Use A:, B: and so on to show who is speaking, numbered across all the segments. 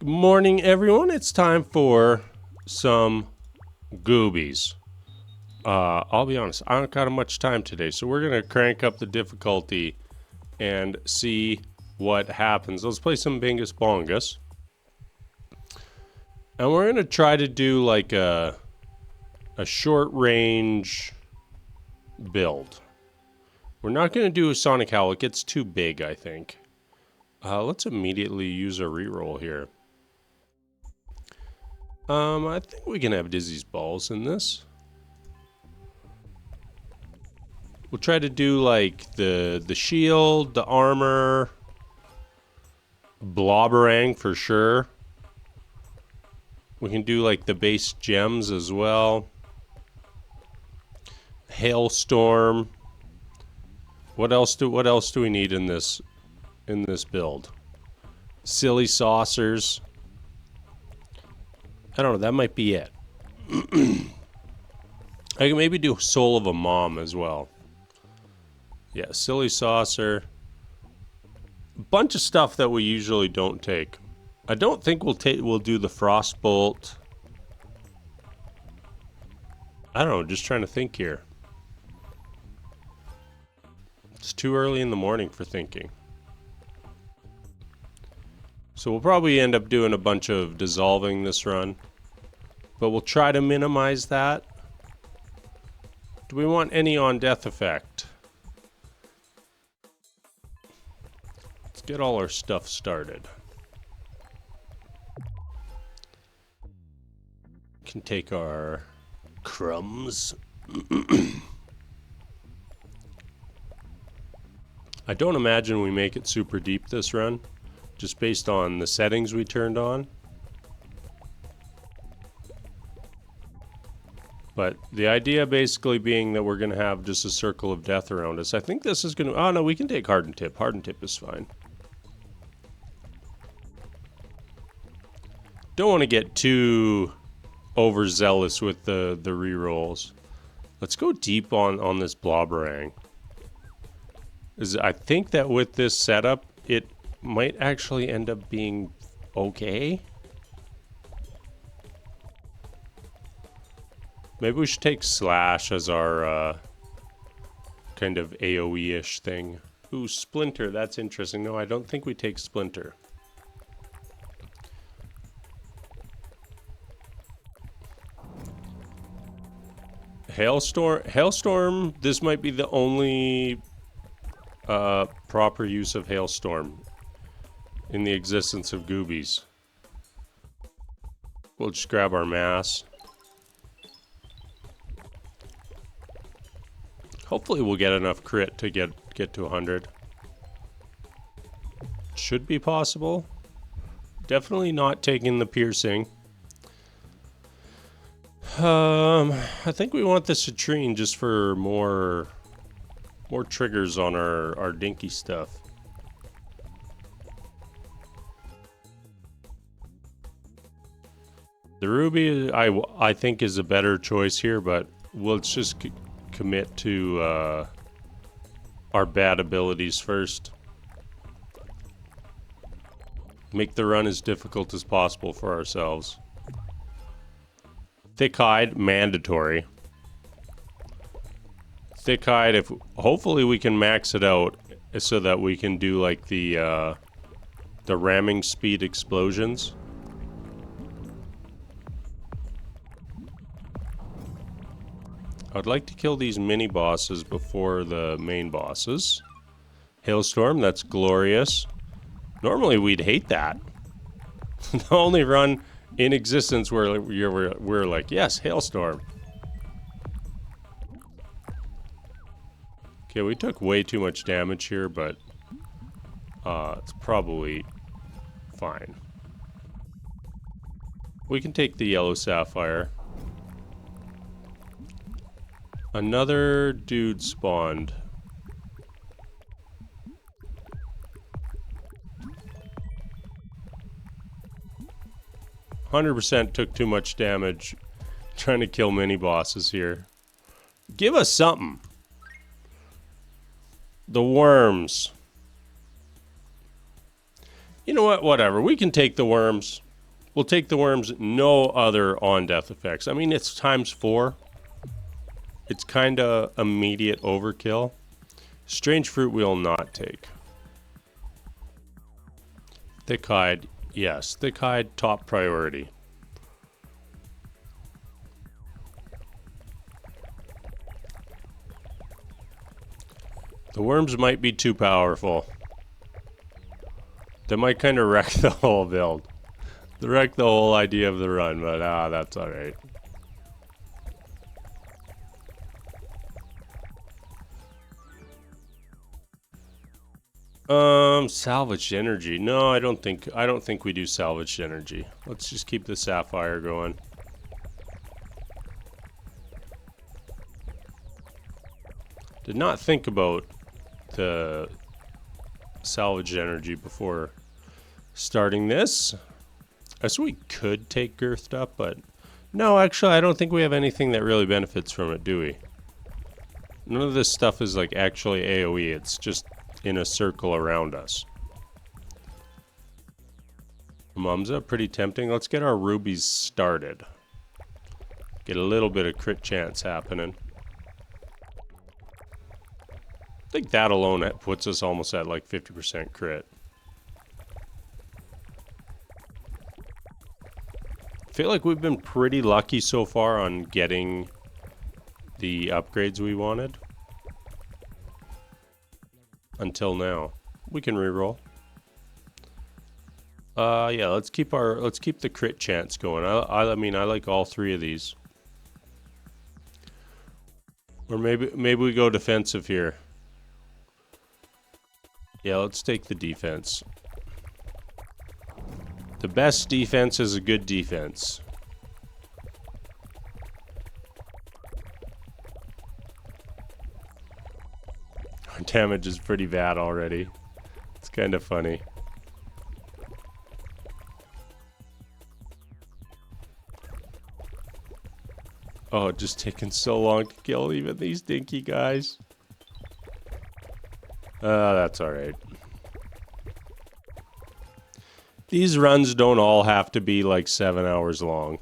A: Good morning, everyone. It's time for some Goobies. I'll be honest, I don't got much time today, so we're going to crank up the difficulty and see what happens. Let's play some Bingus Bongus. And we're going to try to do like a short range build. We're not going to do a Sonic Howl. It gets too big, I think. Let's immediately use a reroll here. I think we can have Dizzy's balls in this. We'll try to do like the shield, the armor, Blobberang for sure. We can do like the base gems as well. Hailstorm. What else do we need in this build? Silly saucers. I don't know, that might be it. I can maybe do Soul of a Mom as well. Yeah, Silly Saucer. Bunch of stuff that we usually don't take. I don't think we'll do the Frostbolt. I don't know, just trying to think here. It's too early in the morning for thinking. So we'll probably end up doing a bunch of dissolving this run. But we'll try to minimize that. Do we want any on death effect? Let's get all our stuff started. Can take our crumbs. I don't imagine we make it super deep this run. Just based on the settings we turned on. But the idea basically being that we're going to have just a circle of death around us. I think this is going to... Oh, no, we can take Hardened Tip. Hardened Tip is fine. Don't want to get too overzealous with the rerolls. Let's go deep on this Blobberang. I think that with this setup, it might actually end up being okay. Maybe we should take Slash as our kind of AoE-ish thing. Ooh, Splinter, that's interesting. No, I don't think we take Splinter. Hailstorm, this might be the only proper use of Hailstorm in the existence of Goobies. We'll just grab our mass. Hopefully we'll get enough crit to get to 100. Should be possible. Definitely not taking the piercing. I think we want the citrine just for more triggers on our dinky stuff. The ruby, I think, is a better choice here, but let's just commit to our bad abilities first. Make the run as difficult as possible for ourselves. Thick Hide, mandatory. Thick Hide, hopefully we can max it out so that we can do like the ramming speed explosions. I'd like to kill these mini bosses before the main bosses. Hailstorm, that's glorious. Normally we'd hate that. The only run in existence where we're like, yes, Hailstorm. Okay, we took way too much damage here, but it's probably fine. We can take the yellow sapphire. Another dude spawned. "100% took too much damage trying to kill mini bosses here. Give us something. The worms. You know what? Whatever. We can take the worms. We'll take the worms, no other on-death effects. I mean, it's ×4. It's kind of immediate overkill. Strange fruit we'll not take. Thick hide, yes. Thick hide, top priority. The worms might be too powerful. They might kind of wreck the whole build. They wreck the whole idea of the run, but that's alright. Salvaged energy. No, I don't think we do salvaged energy. Let's just keep the sapphire going. Did not think about the salvaged energy before starting this. I guess we could take girthed up, but no, actually I don't think we have anything that really benefits from it, do we? None of this stuff is like actually AoE, it's just in a circle around us. Mumza, pretty tempting. Let's get our rubies started. Get a little bit of crit chance happening. I think that alone puts us almost at like 50% crit. I feel like we've been pretty lucky so far on getting the upgrades we wanted. Until now. We can reroll. Yeah, let's keep the crit chance going. I mean, I like all three of these. Or maybe we go defensive here. Yeah, let's take the defense. The best defense is a good defense. Our damage is pretty bad already. It's kind of funny. Oh, just taking so long to kill even these dinky guys. That's alright. These runs don't all have to be like 7 hours long.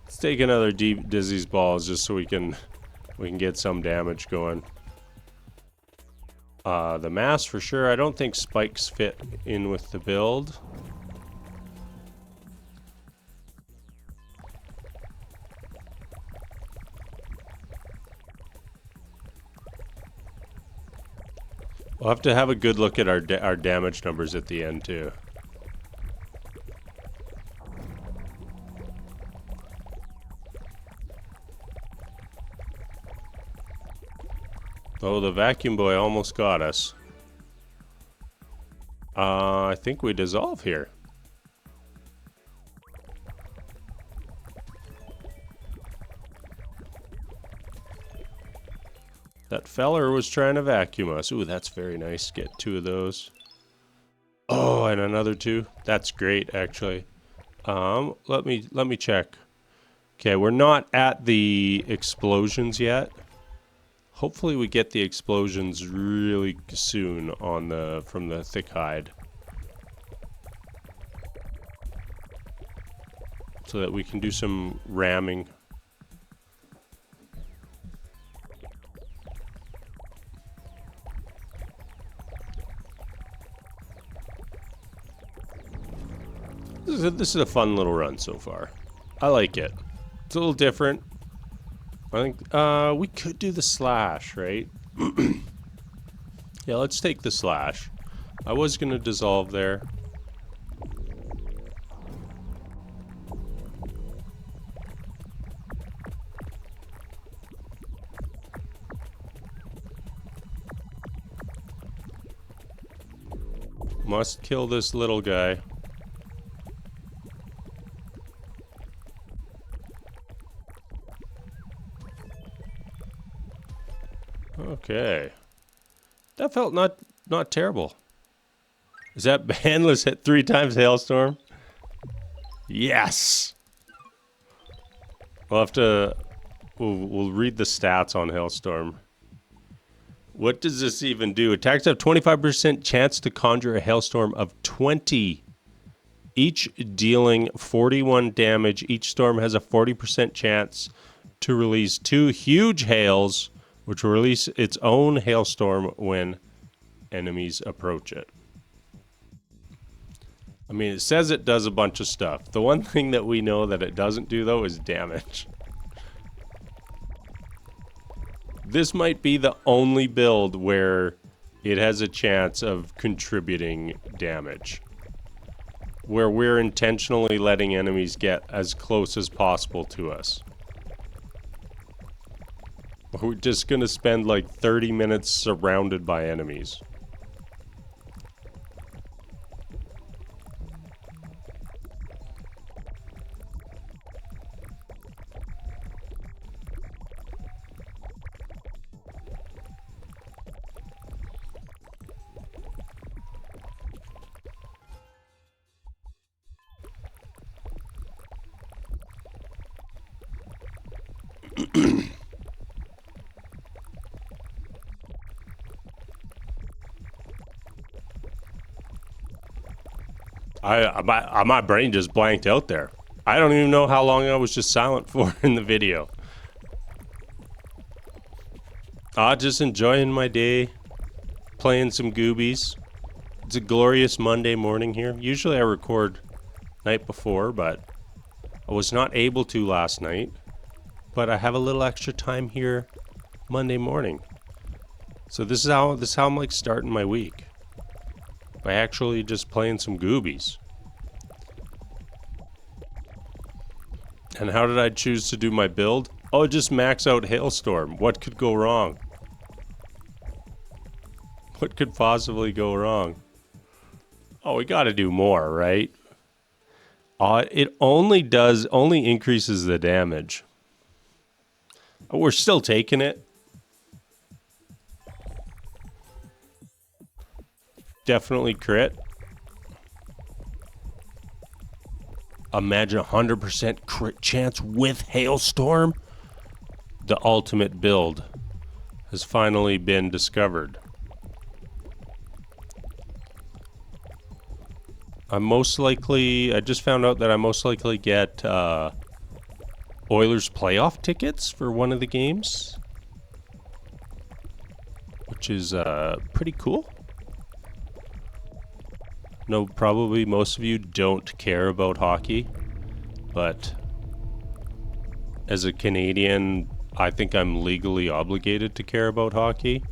A: Let's take another deep Dizzy's balls just so we can get some damage going. The mass for sure. I don't think spikes fit in with the build. We'll have to have a good look at our damage numbers at the end too. Oh, the vacuum boy almost got us. I think we dissolve here. That feller was trying to vacuum us. Ooh, that's very nice. Get 2 of those. Oh, and another 2. That's great, actually. Let me check. Okay, we're not at the explosions yet. Hopefully we get the explosions really soon on from the thick hide. So that we can do some ramming. This is a fun little run so far. I like it. It's a little different. I think we could do the slash, right? Yeah, let's take the slash. I was gonna dissolve there. Must kill this little guy. Okay. That felt not terrible. Is that Handless hit 3 times Hailstorm? Yes! We'll have to... We'll read the stats on Hailstorm. What does this even do? Attacks have 25% chance to conjure a Hailstorm of 20 each dealing 41 damage. Each storm has a 40% chance to release 2 huge hails, which will release its own hailstorm when enemies approach it. I mean, it says it does a bunch of stuff. The one thing that we know that it doesn't do, though, is damage. This might be the only build where it has a chance of contributing damage, where we're intentionally letting enemies get as close as possible to us. We're just going to spend like 30 minutes surrounded by enemies. My brain just blanked out there. I don't even know how long I was just silent for in the video. Just enjoying my day, playing some Goobies. It's a glorious Monday morning here. Usually I record night before, but I was not able to last night. But I have a little extra time here Monday morning. So this is how I'm like starting my week. By actually just playing some Goobies. And how did I choose to do my build? Oh, just max out Hailstorm. What could go wrong? What could possibly go wrong? Oh, we gotta do more, right? It only increases the damage. Oh, we're still taking it. Definitely crit. Imagine 100% crit chance with Hailstorm. The ultimate build has finally been discovered. I just found out that I most likely get Oilers playoff tickets for one of the games, which is pretty cool. No, probably most of you don't care about hockey, but as a Canadian, I think I'm legally obligated to care about hockey.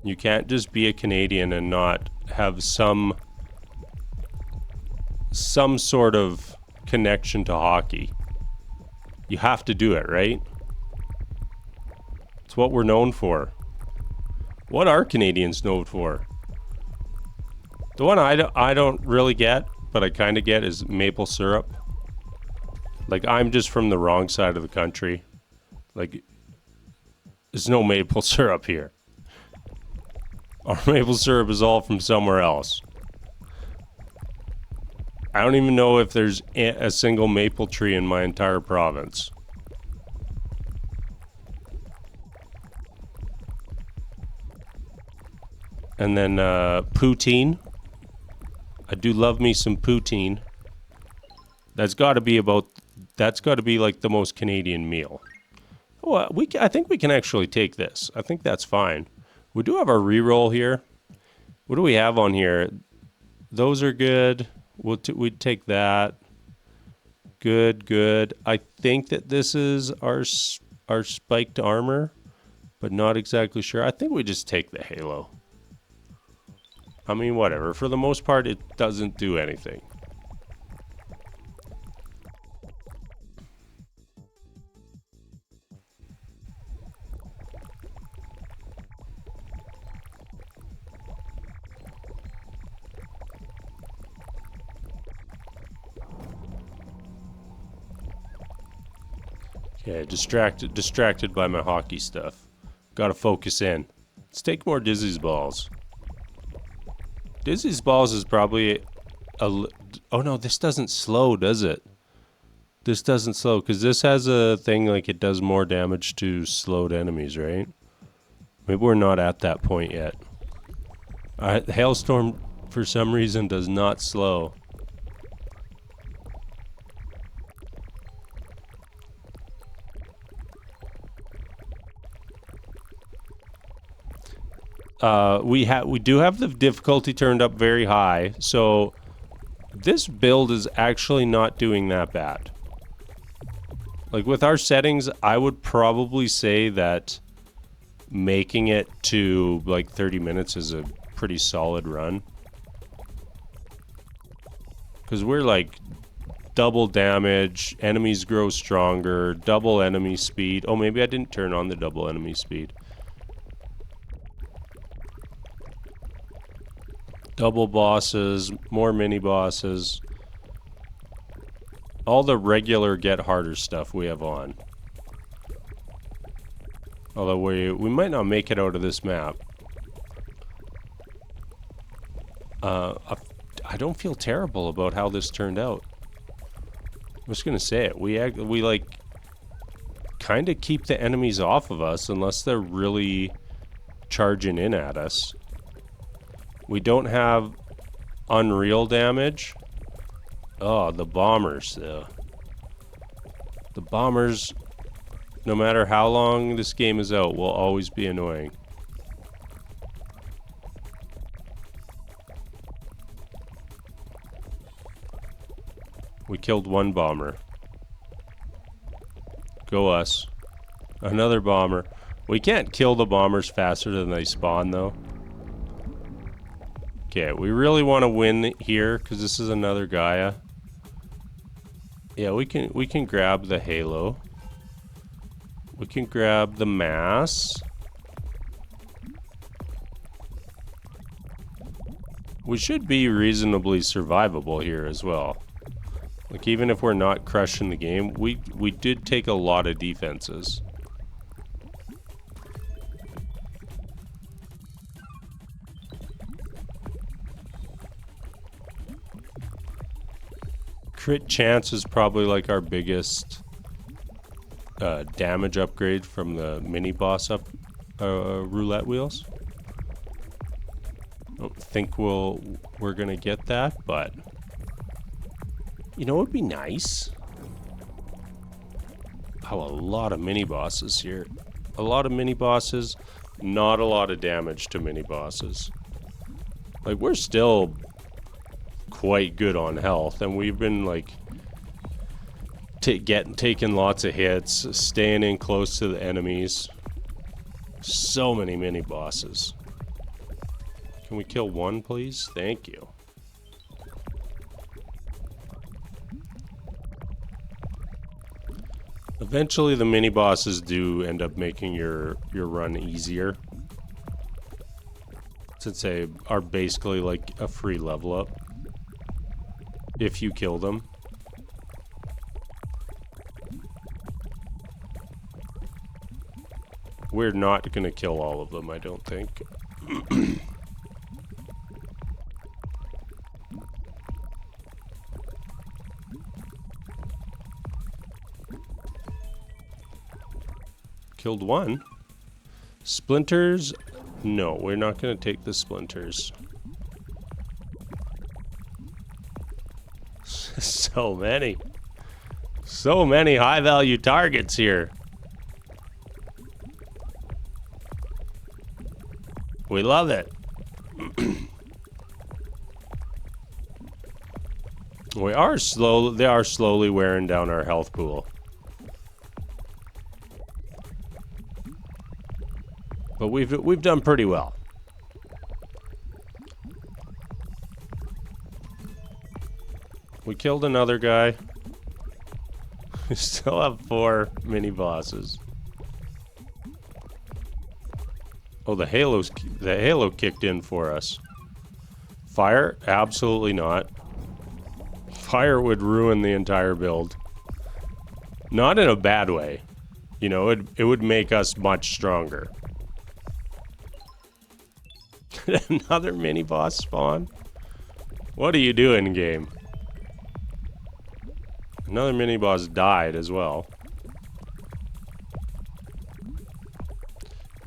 A: You can't just be a Canadian and not have some sort of connection to hockey. You have to do it, right? It's what we're known for. What are Canadians known for? The one I don't really get, but I kind of get, is maple syrup. Like, I'm just from the wrong side of the country. Like, there's no maple syrup here. Our maple syrup is all from somewhere else. I don't even know if there's a single maple tree in my entire province. And then poutine. I do love me some poutine. That's got to be like the most Canadian meal. Oh, I think we can actually take this. I think that's fine. We do have our reroll here. What do we have on here? Those are good. We'd take that. Good. I think that this is our spiked armor, but not exactly sure. I think we just take the halo. I mean, whatever. For the most part, it doesn't do anything. Okay, distracted by my hockey stuff. Gotta focus in. Let's take more Dizzy's balls. Dizzy's balls is probably oh no, this doesn't slow, does it? This doesn't slow, because this has a thing like it does more damage to slowed enemies, right? Maybe we're not at that point yet. Hailstorm, for some reason, does not slow. We do have the difficulty turned up very high, so this build is actually not doing that bad. Like with our settings, I would probably say that making it to like 30 minutes is a pretty solid run. Because we're like double damage, enemies grow stronger, double enemy speed. Oh, maybe I didn't turn on the double enemy speed. Double bosses, more mini bosses. All the regular get harder stuff we have on. Although we might not make it out of this map. I don't feel terrible about how this turned out. I'm just gonna say it. We like kind of keep the enemies off of us unless they're really charging in at us. We don't have unreal damage. Oh, the bombers, though. The bombers, no matter how long this game is out, will always be annoying. We killed one bomber. Go us. Another bomber. We can't kill the bombers faster than they spawn, though. Okay, we really want to win here because this is another Gaia. Yeah, we can grab the Halo. We can grab the mass. We should be reasonably survivable here as well. Like even if we're not crushing the game, we did take a lot of defenses. Crit chance is probably like our biggest damage upgrade from the mini boss roulette wheels. I don't think we're gonna get that, but you know, it'd be nice. Oh, a lot of mini bosses here. A lot of mini bosses, not a lot of damage to mini bosses. Like we're still quite good on health, and we've been like taking lots of hits, staying in close to the enemies. So many mini bosses. Can we kill one, please? Thank you. Eventually the mini bosses do end up making your run easier, since they are basically like a free level up if you kill them. We're not gonna kill all of them, I don't think. Killed one. Splinters? No, we're not gonna take the splinters. So many. So many high value targets here. We love it. They are slowly wearing down our health pool. But we've done pretty well. We killed another guy. We still have 4 mini bosses. Oh, the halo kicked in for us. Fire? Absolutely not. Fire would ruin the entire build. Not in a bad way. You know, it would make us much stronger. Another mini boss spawn? What are you doing, game? Another mini boss died as well.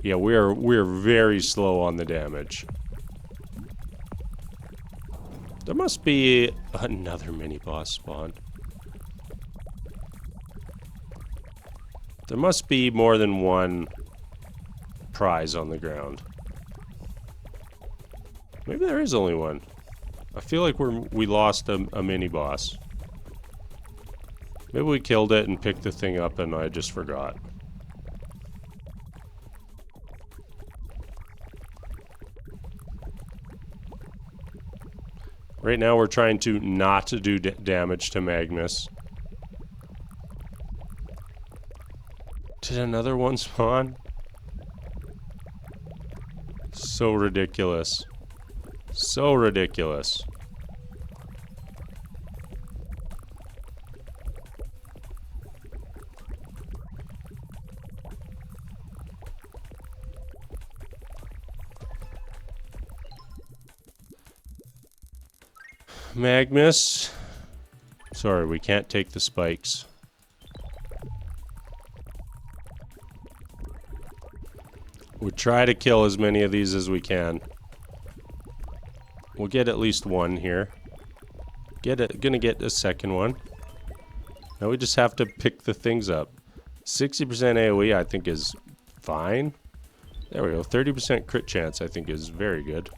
A: Yeah, we're very slow on the damage. There must be another mini boss spawned. There must be more than one prize on the ground. Maybe there is only one. I feel like we lost a mini boss. Maybe we killed it and picked the thing up and I just forgot. Right now we're trying to not do damage to Magnus. Did another one spawn? So ridiculous. So ridiculous. Magnus. Sorry, we can't take the spikes. We try to kill as many of these as we can. We'll get at least one here. Gonna get a second one. Now we just have to pick the things up. 60% AoE I think is fine. There we go. 30% crit chance I think is very good.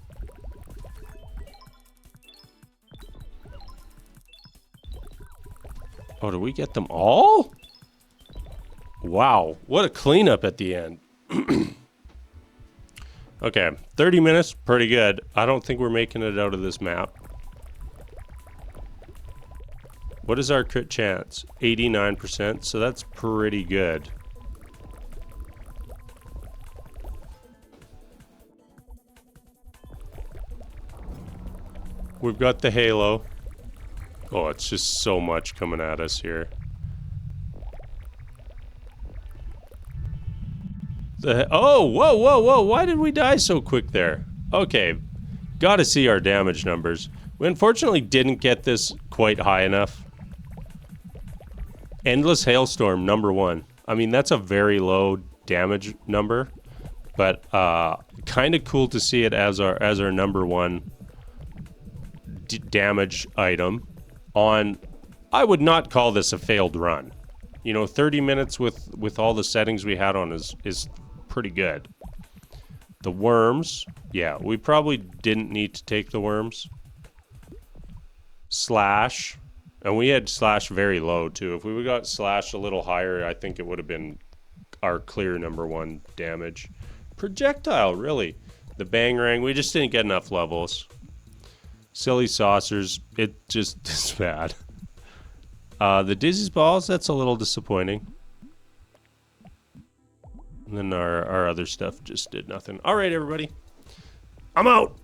A: Oh, do we get them all? Wow, what a cleanup at the end. Okay, 30 minutes, pretty good. I don't think we're making it out of this map. What is our crit chance? 89%, so that's pretty good. We've got the halo. Oh, it's just so much coming at us here. Oh, whoa, whoa, whoa. Why did we die so quick there? Okay. Gotta see our damage numbers. We unfortunately didn't get this quite high enough. Endless Hailstorm, number 1. I mean, that's a very low damage number. But, kind of cool to see it as our number 1 damage item. I would not call this a failed run. You know, 30 minutes with all the settings we had on is pretty good. The worms, yeah, we probably didn't need to take the worms. Slash, and we had slash very low too. If we got slash a little higher, I think it would have been our clear number 1 damage. Projectile, really. The Bangarang, we just didn't get enough levels. Silly saucers, it just is bad. The Dizzy's balls, that's a little disappointing. And then our other stuff just did nothing. Alright, everybody. I'm out!